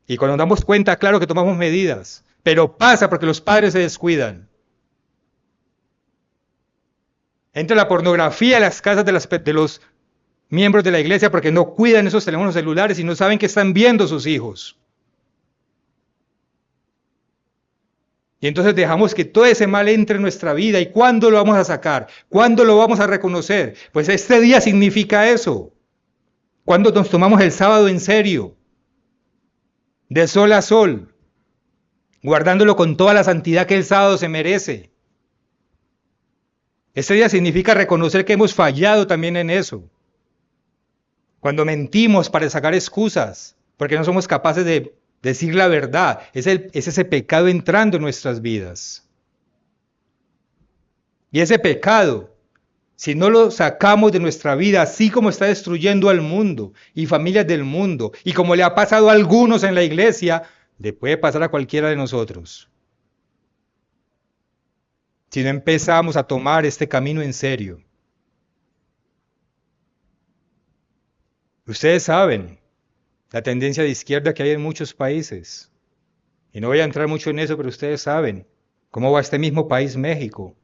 Y cuando nos damos cuenta, claro que tomamos medidas, pero pasa porque los padres se descuidan. Entra la pornografía en las casas de los miembros de la iglesia porque no cuidan esos teléfonos celulares y no saben qué están viendo sus hijos. Y entonces dejamos que todo ese mal entre en nuestra vida. ¿Y cuándo lo vamos a sacar? ¿Cuándo lo vamos a reconocer? Pues este día significa eso. Cuando nos tomamos el sábado en serio, de sol a sol, guardándolo con toda la santidad que el sábado se merece. Este día significa reconocer que hemos fallado también en eso. Cuando mentimos para sacar excusas, porque no somos capaces de decir la verdad, es ese pecado entrando en nuestras vidas. Y ese pecado, si no lo sacamos de nuestra vida, así como está destruyendo al mundo y familias del mundo, y como le ha pasado a algunos en la iglesia, le puede pasar a cualquiera de nosotros. Si no empezamos a tomar este camino en serio. Ustedes saben la tendencia de izquierda que hay en muchos países. Y no voy a entrar mucho en eso, pero ustedes saben cómo va este mismo país, México.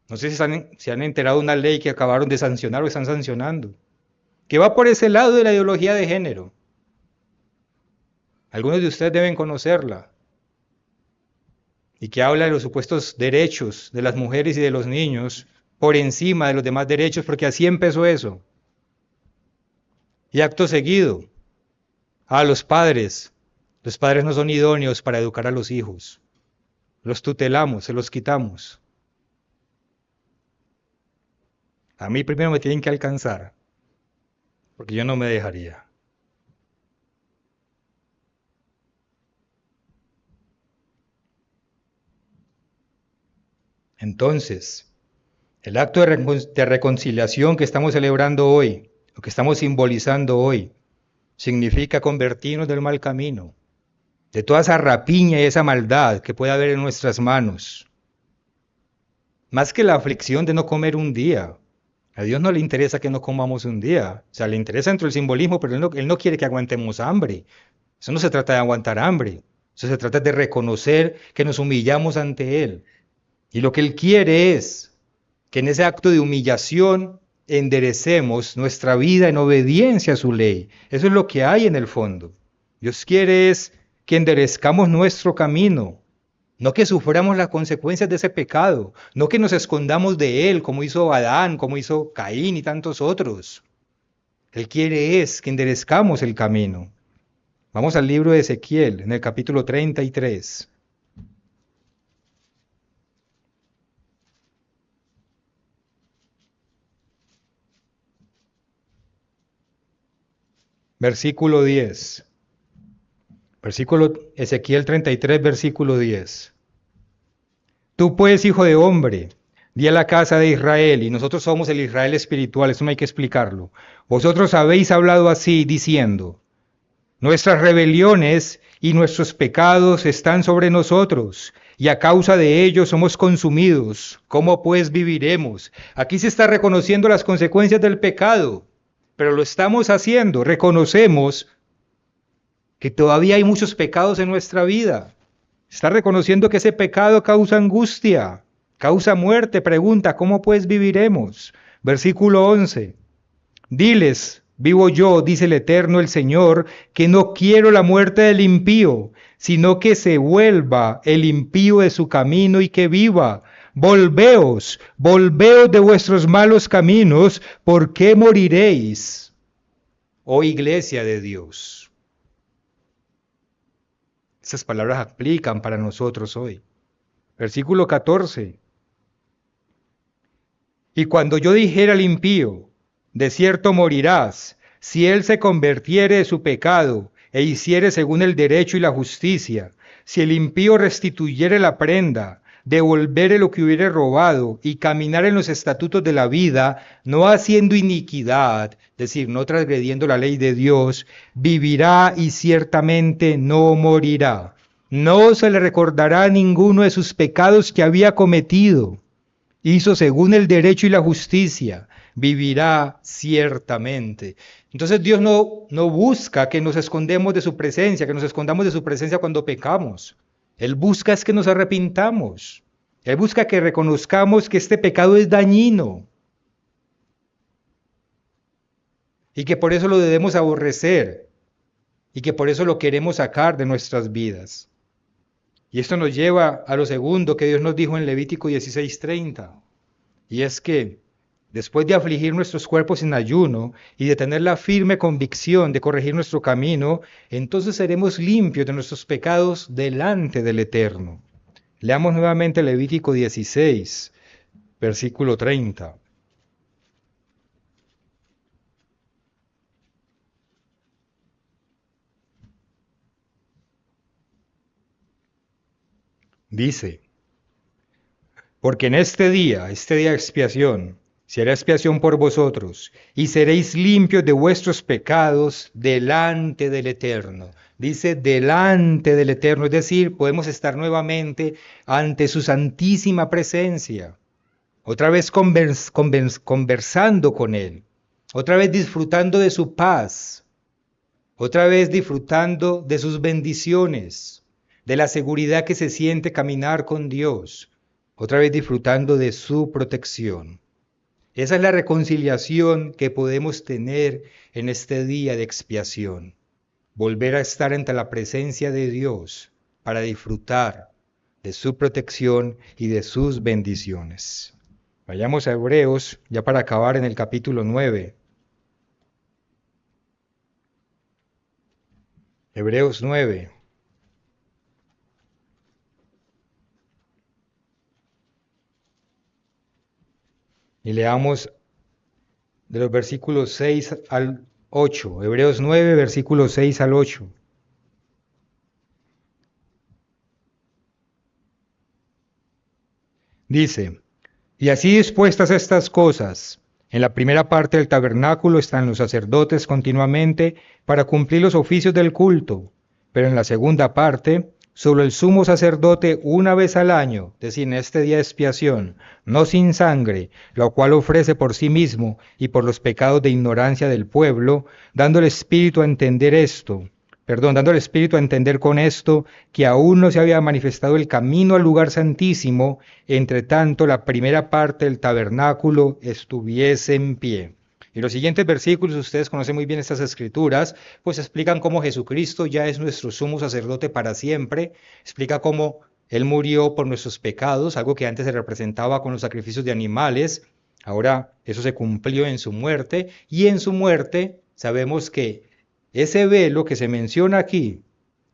No sé si se han enterado de una ley que acabaron de sancionar o están sancionando, que va por ese lado de la ideología de género. Algunos de ustedes deben conocerla. Y que habla de los supuestos derechos de las mujeres y de los niños por encima de los demás derechos, porque así empezó eso. Y acto seguido, a los padres no son idóneos para educar a los hijos. Los tutelamos, se los quitamos. A mí primero me tienen que alcanzar, porque yo no me dejaría. Entonces, el acto de reconciliación que estamos celebrando hoy, lo que estamos simbolizando hoy, significa convertirnos del mal camino, de toda esa rapiña y esa maldad que puede haber en nuestras manos. Más que la aflicción de no comer un día. A Dios no le interesa que no comamos un día. O sea, le interesa dentro del simbolismo, pero Él no quiere que aguantemos hambre. Eso no se trata de aguantar hambre. Eso se trata de reconocer que nos humillamos ante Él. Y lo que Él quiere es que en ese acto de humillación enderecemos nuestra vida en obediencia a su ley. Eso es lo que hay en el fondo. Dios quiere es que enderezcamos nuestro camino, no que suframos las consecuencias de ese pecado, no que nos escondamos de él como hizo Adán, como hizo Caín y tantos otros. Él quiere es que enderezcamos el camino. Vamos al libro de Ezequiel, en el capítulo 33. Versículo 10. Ezequiel 33, versículo 10. Tú pues, hijo de hombre, di a la casa de Israel, y nosotros somos el Israel espiritual, eso no hay que explicarlo. Vosotros habéis hablado así, diciendo, nuestras rebeliones y nuestros pecados están sobre nosotros, y a causa de ellos somos consumidos. ¿Cómo pues viviremos? Aquí se está reconociendo las consecuencias del pecado, pero lo estamos haciendo, reconocemos que todavía hay muchos pecados en nuestra vida. Está reconociendo que ese pecado causa angustia, causa muerte. Pregunta, ¿cómo pues viviremos? Versículo 11. Diles, vivo yo, dice el Eterno el Señor, que no quiero la muerte del impío, sino que se vuelva el impío de su camino y que viva. Volveos, volveos de vuestros malos caminos, ¿por qué moriréis? Oh iglesia de Dios. Esas palabras aplican para nosotros hoy. Versículo 14. Y cuando yo dijera al impío, de cierto morirás, si él se convirtiere de su pecado e hiciere según el derecho y la justicia, si el impío restituyere la prenda, devolvere lo que hubiere robado y caminar en los estatutos de la vida, no haciendo iniquidad, es decir, no transgrediendo la ley de Dios, vivirá y ciertamente no morirá. No se le recordará ninguno de sus pecados que había cometido. Hizo según el derecho y la justicia, vivirá ciertamente. Entonces Dios no busca que nos escondemos de su presencia, que nos escondamos de su presencia cuando pecamos. Él busca es que nos arrepintamos. Él busca que reconozcamos que este pecado es dañino y que por eso lo debemos aborrecer y que por eso lo queremos sacar de nuestras vidas. Y esto nos lleva a lo segundo que Dios nos dijo en Levítico 16:30. Y es que después de afligir nuestros cuerpos en ayuno y de tener la firme convicción de corregir nuestro camino, entonces seremos limpios de nuestros pecados delante del Eterno. Leamos nuevamente Levítico 16, versículo 30. Dice, porque en este día de expiación, se hará expiación por vosotros, y seréis limpios de vuestros pecados delante del Eterno. Dice delante del Eterno, es decir, podemos estar nuevamente ante su santísima presencia, otra vez conversando con Él, otra vez disfrutando de su paz, otra vez disfrutando de sus bendiciones, de la seguridad que se siente caminar con Dios, otra vez disfrutando de su protección. Esa es la reconciliación que podemos tener en este día de expiación. Volver a estar ante la presencia de Dios para disfrutar de su protección y de sus bendiciones. Vayamos a Hebreos, ya para acabar en el capítulo 9. Hebreos 9. Y leamos de los versículos 6 al 8. Hebreos 9, versículos 6 al 8. Dice, y así dispuestas estas cosas, en la primera parte del tabernáculo están los sacerdotes continuamente para cumplir los oficios del culto, pero en la segunda parte, solo el sumo sacerdote una vez al año, es decir, en este día de expiación, no sin sangre, lo cual ofrece por sí mismo y por los pecados de ignorancia del pueblo, dando el Espíritu a entender con esto que aún no se había manifestado el camino al lugar santísimo, entre tanto la primera parte del tabernáculo estuviese en pie. Y los siguientes versículos, ustedes conocen muy bien estas escrituras, pues explican cómo Jesucristo ya es nuestro sumo sacerdote para siempre, explica cómo Él murió por nuestros pecados, algo que antes se representaba con los sacrificios de animales, ahora eso se cumplió en su muerte, y en su muerte sabemos que ese velo que se menciona aquí,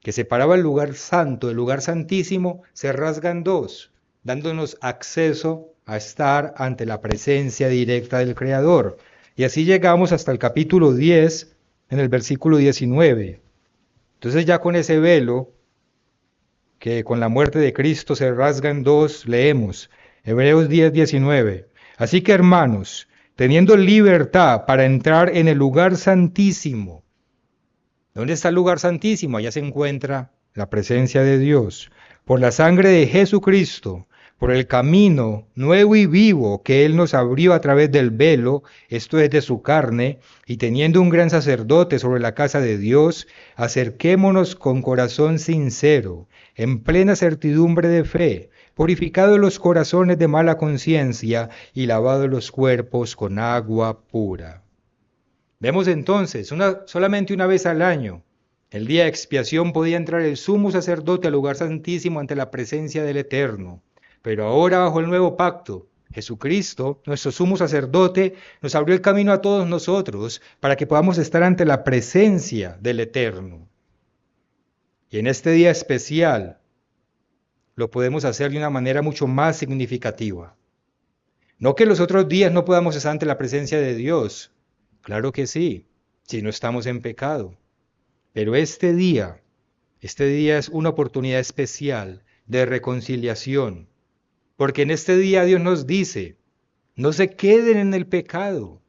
que separaba el lugar santo del lugar santísimo, se rasga en dos, dándonos acceso a estar ante la presencia directa del Creador. Y así llegamos hasta el capítulo 10, en el versículo 19. Entonces ya con ese velo, que con la muerte de Cristo se rasga en dos, leemos Hebreos 10, 19. Así que hermanos, teniendo libertad para entrar en el lugar santísimo. ¿Dónde está el lugar santísimo? Allá se encuentra la presencia de Dios. Por la sangre de Jesucristo, por el camino nuevo y vivo que Él nos abrió a través del velo, esto es de su carne, y teniendo un gran sacerdote sobre la casa de Dios, acerquémonos con corazón sincero, en plena certidumbre de fe, purificado los corazones de mala conciencia y lavado los cuerpos con agua pura. Vemos entonces, solamente una vez al año, el día de expiación, podía entrar el sumo sacerdote al lugar santísimo ante la presencia del Eterno. Pero ahora, bajo el nuevo pacto, Jesucristo, nuestro sumo sacerdote, nos abrió el camino a todos nosotros para que podamos estar ante la presencia del Eterno. Y en este día especial lo podemos hacer de una manera mucho más significativa. No que los otros días no podamos estar ante la presencia de Dios. Claro que sí, si no estamos en pecado. Pero este día es una oportunidad especial de reconciliación. Porque en este día Dios nos dice, no se queden en el pecado.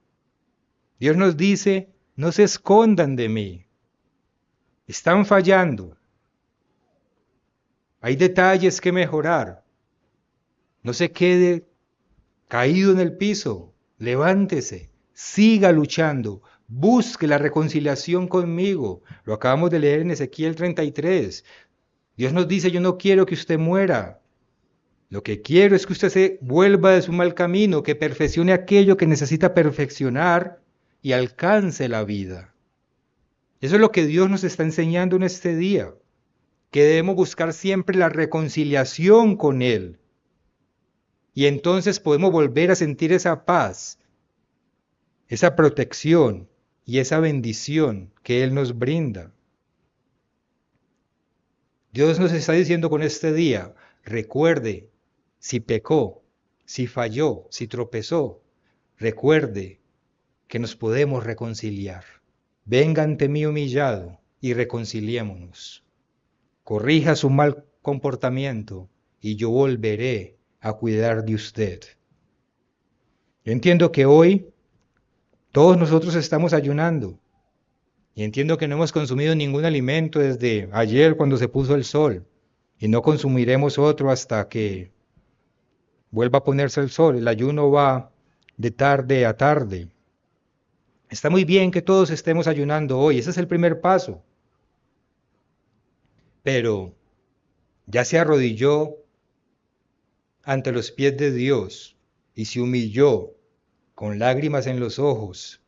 Dios nos dice, no se escondan de mí. Están fallando. Hay detalles que mejorar. No se quede caído en el piso. Levántese, siga luchando, busque la reconciliación conmigo. Lo acabamos de leer en Ezequiel 33. Dios nos dice, yo no quiero que usted muera. Lo que quiero es que usted se vuelva de su mal camino, que perfeccione aquello que necesita perfeccionar y alcance la vida. Eso es lo que Dios nos está enseñando en este día, que debemos buscar siempre la reconciliación con Él. Y entonces podemos volver a sentir esa paz, esa protección y esa bendición que Él nos brinda. Dios nos está diciendo con este día, recuerde, si pecó, si falló, si tropezó, recuerde que nos podemos reconciliar. Venga ante mí humillado y reconciliémonos. Corrija su mal comportamiento y yo volveré a cuidar de usted. Yo entiendo que hoy todos nosotros estamos ayunando y entiendo que no hemos consumido ningún alimento desde ayer cuando se puso el sol y no consumiremos otro hasta que vuelva a ponerse el sol. El ayuno va de tarde a tarde. Está muy bien que todos estemos ayunando hoy, ese es el primer paso. Pero ya se arrodilló ante los pies de Dios y se humilló con lágrimas en los ojos,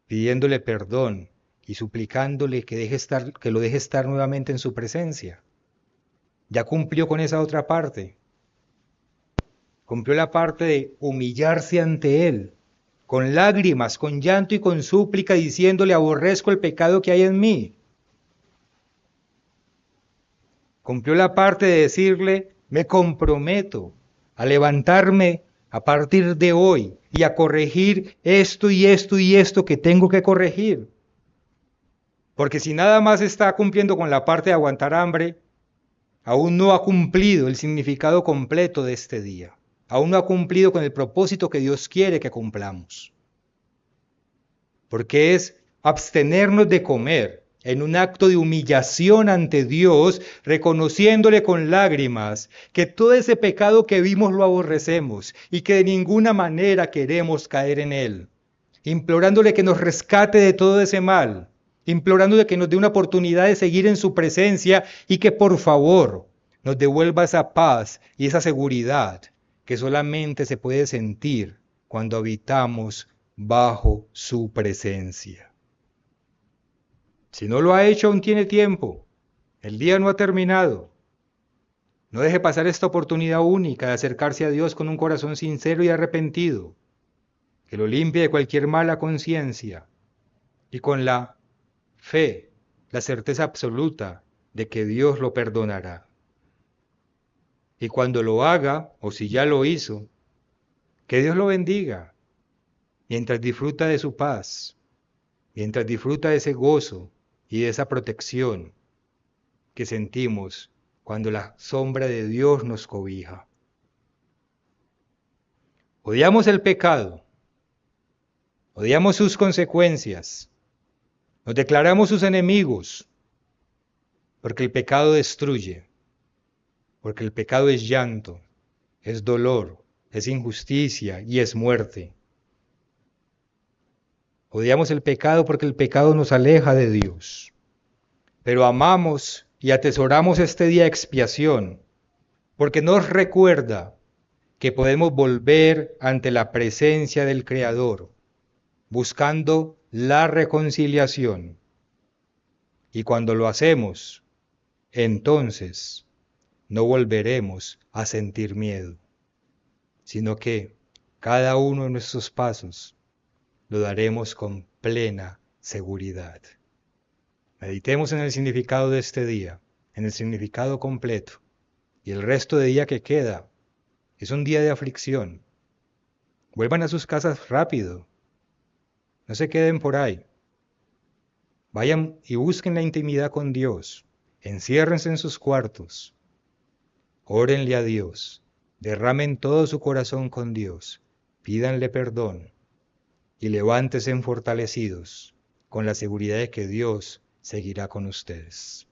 pidiéndole perdón y suplicándole que lo deje estar nuevamente en su presencia. Ya cumplió con esa otra parte. Cumplió la parte de humillarse ante Él, con lágrimas, con llanto y con súplica, diciéndole, aborrezco el pecado que hay en mí. Cumplió la parte de decirle, me comprometo a levantarme a partir de hoy y a corregir esto y esto y esto que tengo que corregir. Porque si nada más está cumpliendo con la parte de aguantar hambre, aún no ha cumplido el significado completo de este día. Aún no ha cumplido con el propósito que Dios quiere que cumplamos. Porque es abstenernos de comer en un acto de humillación ante Dios, reconociéndole con lágrimas que todo ese pecado que vimos lo aborrecemos y que de ninguna manera queremos caer en él. Implorándole que nos rescate de todo ese mal, implorándole que nos dé una oportunidad de seguir en su presencia y que por favor nos devuelva esa paz y esa seguridad que solamente se puede sentir cuando habitamos bajo su presencia. Si no lo ha hecho, aún tiene tiempo. El día no ha terminado. No deje pasar esta oportunidad única de acercarse a Dios con un corazón sincero y arrepentido, que lo limpie de cualquier mala conciencia y con la fe, la certeza absoluta de que Dios lo perdonará. Y cuando lo haga, o si ya lo hizo, que Dios lo bendiga, mientras disfruta de su paz, mientras disfruta de ese gozo y de esa protección que sentimos cuando la sombra de Dios nos cobija. Odiamos el pecado, odiamos sus consecuencias, nos declaramos sus enemigos, porque el pecado destruye, porque el pecado es llanto, es dolor, es injusticia y es muerte. Odiamos el pecado porque el pecado nos aleja de Dios, pero amamos y atesoramos este día de expiación, porque nos recuerda que podemos volver ante la presencia del Creador, buscando la reconciliación. Y cuando lo hacemos, entonces no volveremos a sentir miedo, sino que cada uno de nuestros pasos lo daremos con plena seguridad. Meditemos en el significado de este día, en el significado completo, y el resto de día que queda es un día de aflicción. Vuelvan a sus casas rápido, no se queden por ahí. Vayan y busquen la intimidad con Dios, enciérrense en sus cuartos, órenle a Dios, derramen todo su corazón con Dios, pídanle perdón y levántense fortalecidos con la seguridad de que Dios seguirá con ustedes.